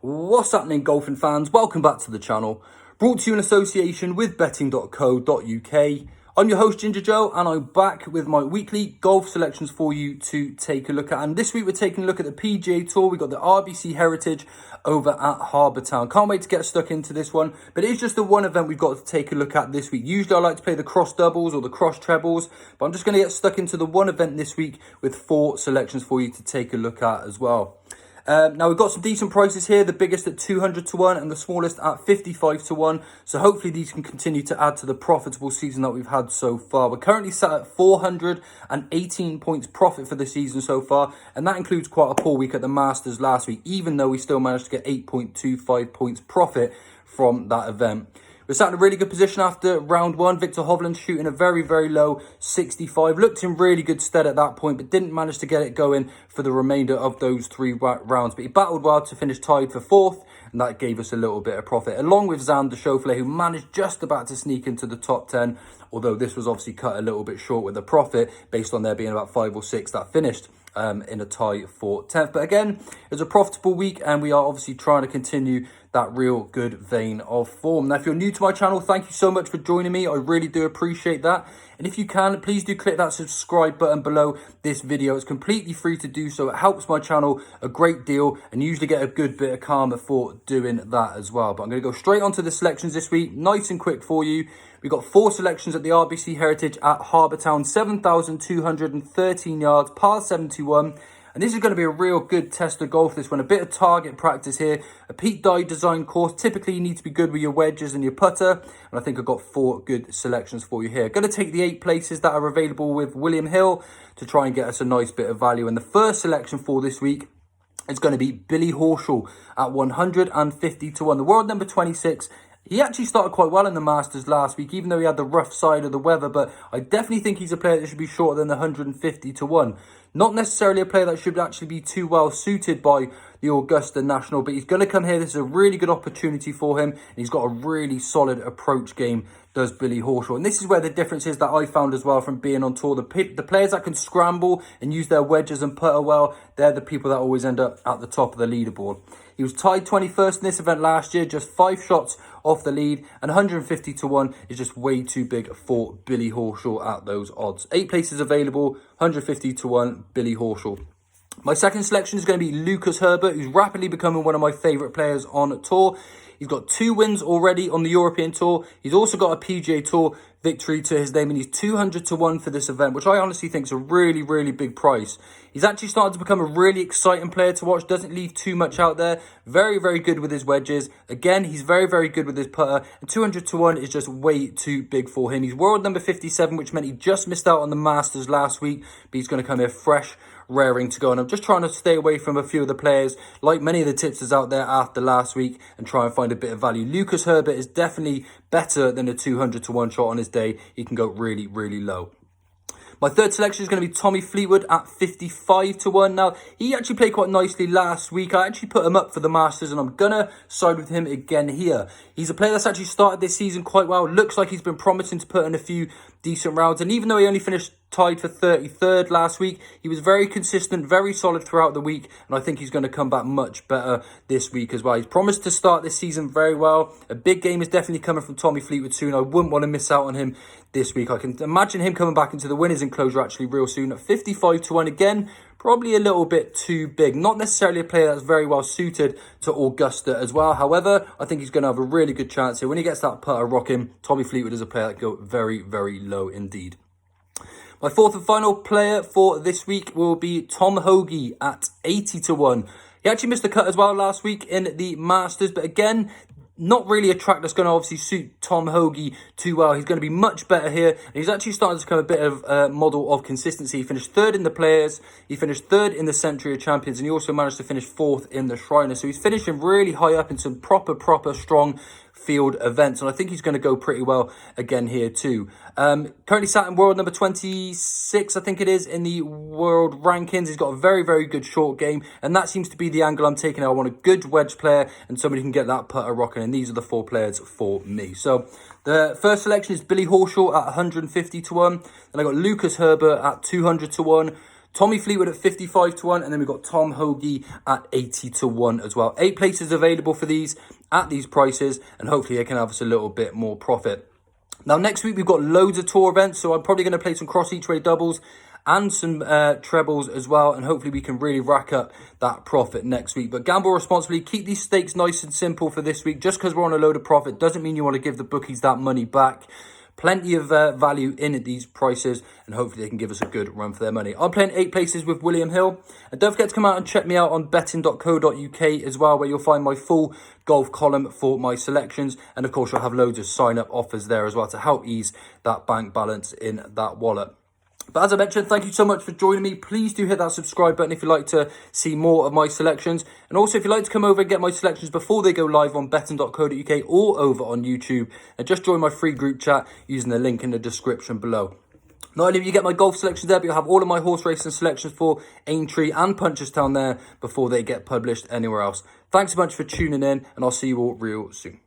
What's happening, golfing fans? Welcome back to the channel. Brought to you in association with betting.co.uk. I'm your host, Ginger Joe, and I'm back with my weekly golf selections for you to take a look at. And this week we're taking a look at the PGA Tour. We've got the RBC Heritage over at Harbour Town. Can't wait to get stuck into this one, but it is just the one event we've got to take a look at this week. Usually I like to play the cross doubles or the cross trebles, but I'm just going to get stuck into the one event this week with 4 selections for you to take a look at as well. Now, we've got some decent prices here, the biggest at 200 to 1 and the smallest at 55 to 1. So hopefully these can continue to add to the profitable season that we've had so far. We're currently sat at 418 points profit for the season so far. And that includes quite a poor week at the Masters last week, even though we still managed to get 8.25 points profit from that event. We're sat in a really good position after round 1. Victor Hovland shooting a very, very low 65. Looked in really good stead at that point, but didn't manage to get it going for the remainder of those 3 rounds. But he battled well to finish tied for 4th, and that gave us a little bit of profit. Along with Xander Schauffele, who managed just about to sneak into the top 10, although this was obviously cut a little bit short with the profit, based on there being about 5 or 6 that finished in a tie for 10th. But again, it was a profitable week, and we are obviously trying to continue that real good vein of form. Now, if you're new to my channel, thank you so much for joining me. I really do appreciate that. And if you can, please do click that subscribe button below this video. It's completely free to do so. It helps my channel a great deal, and you usually get a good bit of karma for doing that as well. But I'm going to go straight onto the selections this week, nice and quick for you. We've got 4 selections at the RBC Heritage at Harbour Town, 7,213 yards, par 71. And this is going to be a real good test of golf, this one. A bit of target practice here. A Pete Dye design course. Typically, you need to be good with your wedges and your putter. And I think I've got 4 good selections for you here. Going to take the 8 places that are available with William Hill to try and get us a nice bit of value. And the first selection for this week is going to be Billy Horschel at 150 to 1. The world number 26. He actually started quite well in the Masters last week, even though he had the rough side of the weather. But I definitely think he's a player that should be shorter than the 150 to 1. Not necessarily a player that should actually be too well suited by the Augusta National, but he's going to come here. This is a really good opportunity for him. And he's got a really solid approach game, does Billy Horschel. And this is where the difference is that I found as well from being on tour. The players that can scramble and use their wedges and putter well, they're the people that always end up at the top of the leaderboard. He was tied 21st in this event last year, just 5 shots off the lead, and 150 to 1 is just way too big for Billy Horschel at those odds. 8 places available, 150 to 1, Billy Horschel. My second selection is going to be Lucas Herbert, who's rapidly becoming one of my favourite players on tour. He's got 2 wins already on the European Tour. He's also got a PGA Tour victory to his name, and he's 200 to 1 for this event, which I honestly think is a really, really big price. He's actually started to become a really exciting player to watch. Doesn't leave too much out there. Very, very good with his wedges. Again, he's very, very good with his putter. And 200 to 1 is just way too big for him. He's world number 57, which meant he just missed out on the Masters last week. But he's going to come here fresh, raring to go. And I'm just trying to stay away from a few of the players, like many of the tipsters out there after last week, and try and find a bit of value. Lucas Herbert is definitely better than a 200 to 1 shot on his day. He can go really, really low. My third selection is going to be Tommy Fleetwood at 55 to 1. Now, he actually played quite nicely last week. I actually put him up for the Masters, and I'm going to side with him again here. He's a player that's actually started this season quite well. Looks like he's been promising to put in a few decent rounds. And even though he only finished tied for 33rd last week, he was very consistent, very solid throughout the week, and I think he's going to come back much better this week as well. He's promised to start this season very well. A big game is definitely coming from Tommy Fleetwood soon. I wouldn't want to miss out on him this week. I can imagine him coming back into the winners enclosure actually real soon at 55 to 1. Again, probably a little bit too big. Not necessarily a player that's very well suited to Augusta as well. However, I think he's going to have a really good chance here. When he gets that putter rocking, Tommy Fleetwood is a player that can go very, very low indeed. My fourth and final player for this week will be Tom Hoge at 80 to 1. He actually missed the cut as well last week in the Masters, but again, not really a track that's going to obviously suit Tom Hoge too well. He's going to be much better here. And he's actually starting to become a bit of a model of consistency. He finished 3rd in the Players. He finished 3rd in the Century of Champions. And he also managed to finish 4th in the Shriner. So he's finishing really high up in some proper strong field events, and I think he's going to go pretty well again here too. Currently sat in world number 26, I think it is, in the world rankings. He's got a very, very good short game, and that seems to be the angle I'm taking. I want a good wedge player and somebody who can get that putter rocking, and these are the 4 players for me. So the first selection is Billy Horschel at 150 to 1. Then I got Lucas Herbert at 200 to 1. Tommy Fleetwood at 55 to 1, and then we've got Tom Hoagie at 80 to 1 as well. 8 places available for these at these prices, and hopefully they can have us a little bit more profit. Now, next week we've got loads of tour events, so I'm probably going to play some cross each way doubles and some trebles as well, and hopefully we can really rack up that profit next week. But gamble responsibly, keep these stakes nice and simple for this week. Just because we're on a load of profit doesn't mean you want to give the bookies that money back. Plenty of value in at these prices, and hopefully they can give us a good run for their money. I'm playing 8 places with William Hill, and don't forget to come out and check me out on betting.co.uk as well, where you'll find my full golf column for my selections, and of course you'll have loads of sign-up offers there as well to help ease that bank balance in that wallet. But as I mentioned, thank you so much for joining me. Please do hit that subscribe button if you'd like to see more of my selections. And also, if you'd like to come over and get my selections before they go live on betting.co.uk or over on YouTube, and just join my free group chat using the link in the description below. Not only will you get my golf selections there, but you'll have all of my horse racing selections for Aintree and Punchestown there before they get published anywhere else. Thanks so much for tuning in, and I'll see you all real soon.